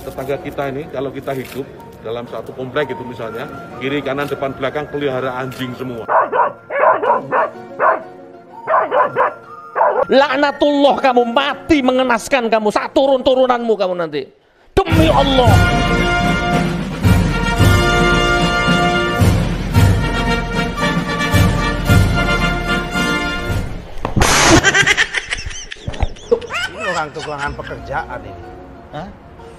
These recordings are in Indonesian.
tetangga kita ini, kalau kita hidup dalam satu komplek itu misalnya, kiri, kanan, depan, belakang pelihara anjing semua. Laknatullah, kamu mati mengenaskan kamu, turun-turunanmu kamu nanti. Demi Allah. Ini orang kekurangan pekerjaan ini. Hah?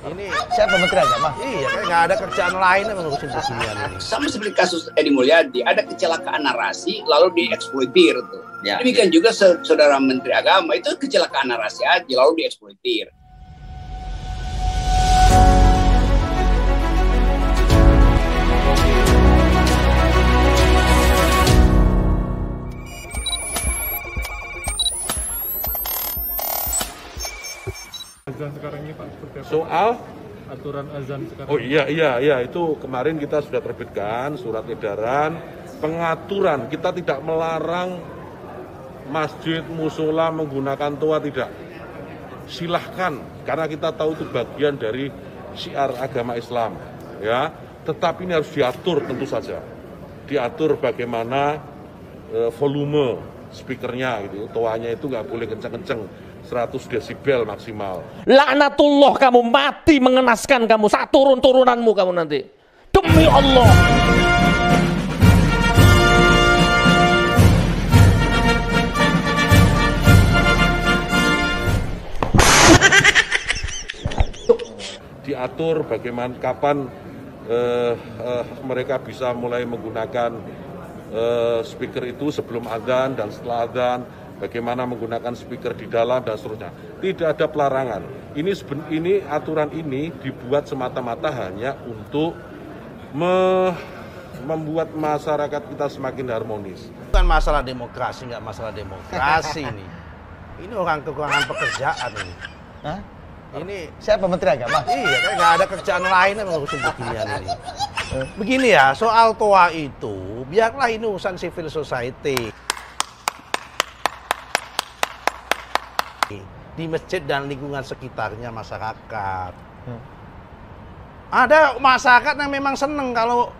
Ini Siapa Menteri Agama? iya, kayak nggak ada kerjaan lain yang ngurusin beginian ini. Sama seperti kasus Edi Mulyadi, ada kecelakaan narasi lalu dieksploitir tuh. Ya. Demikian juga saudara Menteri Agama, itu kecelakaan narasi aja lalu dieksploitir. Azan sekarang ini Pak, seperti apa? Soal Aturan azan sekarang. oh iya itu kemarin kita sudah terbitkan surat edaran pengaturan, kita tidak melarang masjid, musola menggunakan toa, tidak. Silahkan, karena kita tahu itu bagian dari syiar agama Islam, ya. Tetapi ini harus diatur tentu saja, diatur bagaimana volume speakernya, gitu. Toanya itu nggak boleh kenceng-kenceng, 100 desibel maksimal. Laknatullah, kamu mati mengenaskan kamu, turun-turunanmu kamu nanti. Demi Allah. Diatur bagaimana, kapan mereka bisa mulai menggunakan speaker itu sebelum adzan dan setelah adzan, bagaimana menggunakan speaker di dalam dan seterusnya. Tidak ada pelarangan. Ini aturan ini dibuat semata-mata hanya untuk membuat masyarakat kita semakin harmonis. Bukan masalah demokrasi, nggak masalah demokrasi ini. Ini orang kekurangan pekerjaan ini. Hah? Ini Siapa Menteri Agama? iya, kayak nggak ada kerjaan lain yang ngurusin beginian ini. Begini ya, soal toa itu, biarlah ini urusan civil society. Di masjid dan lingkungan sekitarnya masyarakat. Ada masyarakat yang memang seneng kalau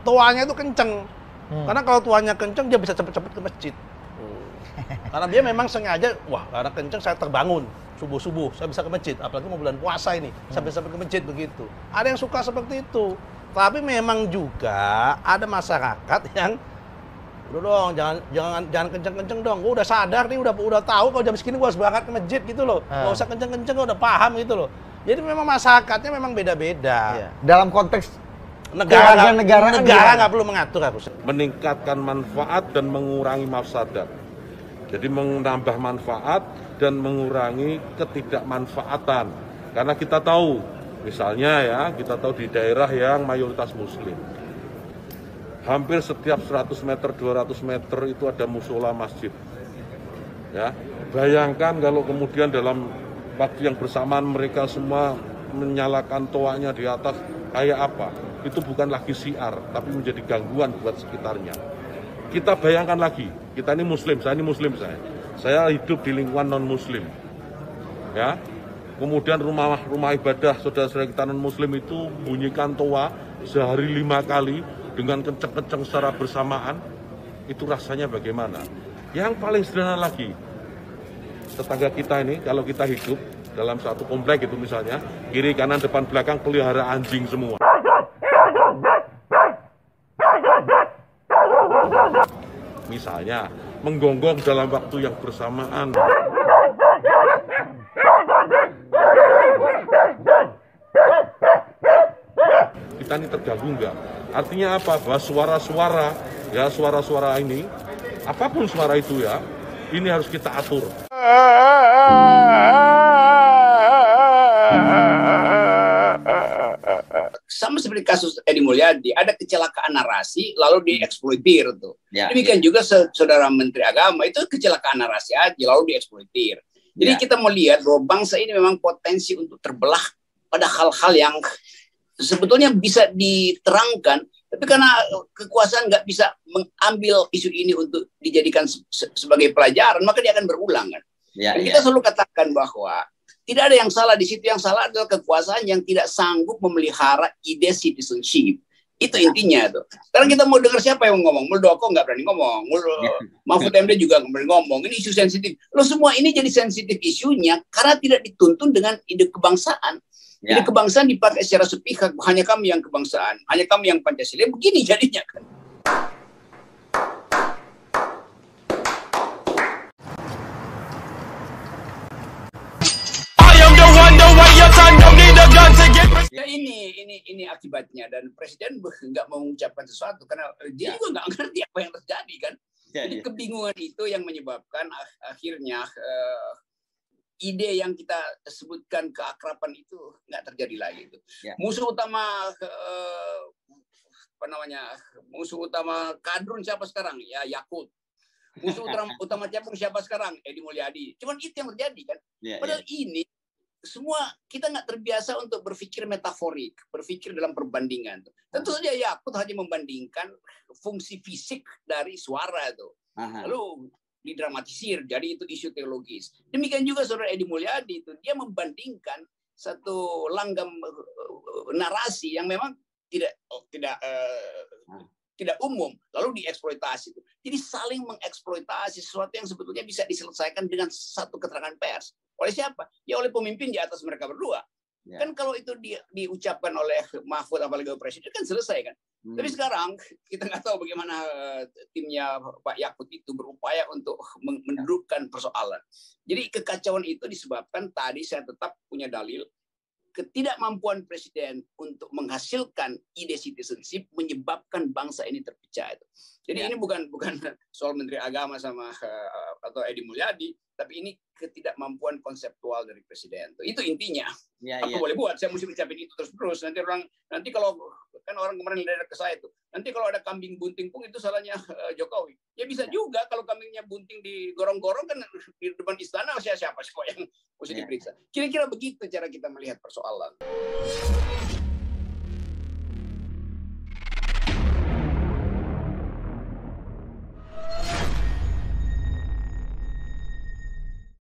toanya itu kenceng. Karena kalau toanya kenceng, dia bisa cepet-cepet ke masjid. Karena dia memang sengaja, wah karena kenceng saya terbangun. Subuh-subuh, saya bisa ke masjid. Apalagi mau bulan puasa ini, sampai ke masjid begitu. Ada yang suka seperti itu. Tapi memang juga ada masyarakat yang udah dong, jangan kenceng-kenceng dong. Gue udah sadar nih, udah tahu kalau jam segini gue harus berangkat ke masjid gitu loh. Gak usah kenceng-kenceng, gue udah paham gitu loh. Jadi memang masyarakatnya memang beda-beda. Iya. Dalam konteks Negara kewarganegaraan nggak perlu mengatur harusnya. Meningkatkan manfaat dan mengurangi mafsadat. Jadi menambah manfaat dan mengurangi ketidakmanfaatan. Karena kita tahu, misalnya ya, kita tahu di daerah yang mayoritas muslim, hampir setiap 100 meter, 200 meter itu ada musola masjid. Ya, bayangkan kalau kemudian dalam waktu yang bersamaan mereka semua menyalakan toanya di atas, kayak apa? Itu bukan lagi syiar, tapi menjadi gangguan buat sekitarnya. Kita bayangkan lagi, kita ini muslim, saya ini muslim, saya hidup di lingkungan non muslim. Ya. Kemudian rumah ibadah saudara-saudara kita non muslim itu bunyikan toa sehari 5 kali dengan kenceng-kenceng secara bersamaan, itu rasanya bagaimana? Yang paling sederhana lagi, tetangga kita ini, kalau kita hidup dalam satu komplek itu misalnya, kiri, kanan, depan, belakang pelihara anjing semua. Misalnya, menggonggong dalam waktu yang bersamaan. Kita ini terganggu nggak? Artinya apa? Bahwa suara-suara ini, apapun suara itu ya, ini harus kita atur. Sama seperti kasus Edi Mulyadi, ada kecelakaan narasi lalu dieksploitir tuh. Ya. Demikian juga saudara Menteri Agama, itu kecelakaan narasi aja lalu dieksploitir. Jadi kita mau lihat bahwa bangsa ini memang potensi untuk terbelah pada hal-hal yang sebetulnya bisa diterangkan, tapi karena kekuasaan nggak bisa mengambil isu ini untuk dijadikan sebagai pelajaran, maka dia akan berulang kan. Dan kita selalu katakan bahwa Tidak ada yang salah di situ. Yang salah adalah kekuasaan yang tidak sanggup memelihara ide citizenship. Itu intinya tuh. Sekarang kita mau dengar siapa yang ngomong? Muldoko nggak berani ngomong. Mahfud MD juga nggak berani ngomong. Ini isu sensitif. Lo semua ini jadi sensitif isunya karena tidak dituntun dengan ide kebangsaan. Ide kebangsaan dipakai secara sepihak. Hanya kami yang kebangsaan. Hanya kami yang Pancasila. Begini jadinya kan. Ya ini akibatnya, dan presiden nggak mengucapkan sesuatu karena dia juga nggak ngerti apa yang terjadi kan. Jadi kebingungan itu yang menyebabkan akhirnya ide yang kita sebutkan keakraban itu nggak terjadi lagi itu. Musuh utama musuh utama Kadrun siapa sekarang? Ya Yakut. Musuh utama Cebong siapa sekarang? Edi Mulyadi. Cuman itu yang terjadi kan. Padahal ini semua kita nggak terbiasa untuk berpikir metaforik, berpikir dalam perbandingan. Tentu saja Yakut hanya membandingkan fungsi fisik dari suara itu. Lalu didramatisir, jadi itu isu teologis. Demikian juga saudara Edi Mulyadi itu, dia membandingkan satu langgam narasi yang memang tidak umum, lalu dieksploitasi itu. Jadi saling mengeksploitasi sesuatu yang sebetulnya bisa diselesaikan dengan satu keterangan pers. Oleh siapa? Ya oleh pemimpin di atas mereka berdua. Kan kalau itu diucapkan oleh Mahfud apalagi oleh presiden kan selesai kan. Tapi sekarang kita nggak tahu bagaimana timnya Pak Yakut itu berupaya untuk mendudukkan persoalan. Jadi kekacauan itu disebabkan tadi saya tetap punya dalil ketidakmampuan presiden untuk menghasilkan ide citizenship menyebabkan bangsa ini terpecah. Jadi ini bukan soal Menteri Agama sama atau Edi Mulyadi, tapi ini ketidakmampuan konseptual dari presiden. Itu intinya. Apa boleh buat? Saya mesti ucapin itu terus. Nanti kalau kan orang kemarin lihat ke saya itu, nanti kalau ada kambing bunting pun itu salahnya Jokowi. Ya bisa juga kalau kambingnya bunting digorong-gorong kan di depan istana siapa yang mesti diperiksa. Kira-kira begitu cara kita melihat persoalan.